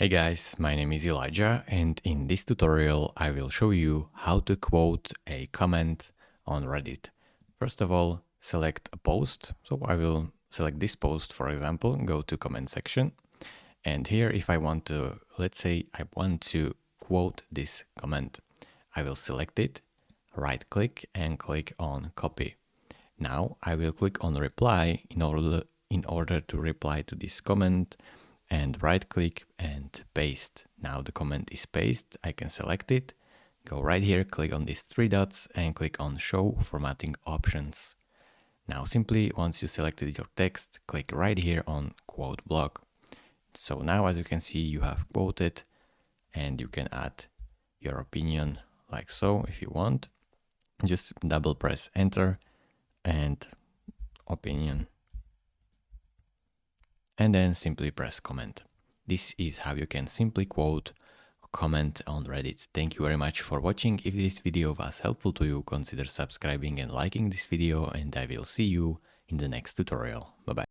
Hey guys, my name is Elijah, and in this tutorial I will show you how to quote a comment on Reddit. First of all, select a post. So I will select this post, for example, go to comment section. And here if I want to, let's say I want to quote this comment, I will select it, right click and click on copy. Now I will click on reply in order to reply to this comment, and right click and paste. Now the comment is pasted. I can select it, go right here, click on these three dots and click on show formatting options. Now simply once you selected your text, click right here on quote block. So now as you can see, you have quoted, and you can add your opinion like so if you want. Just double press enter and opinion, and then simply press comment. This is how you can simply quote or comment on Reddit. Thank you very much for watching. If this video was helpful to you, consider subscribing and liking this video, and I will see you in the next tutorial. Bye bye.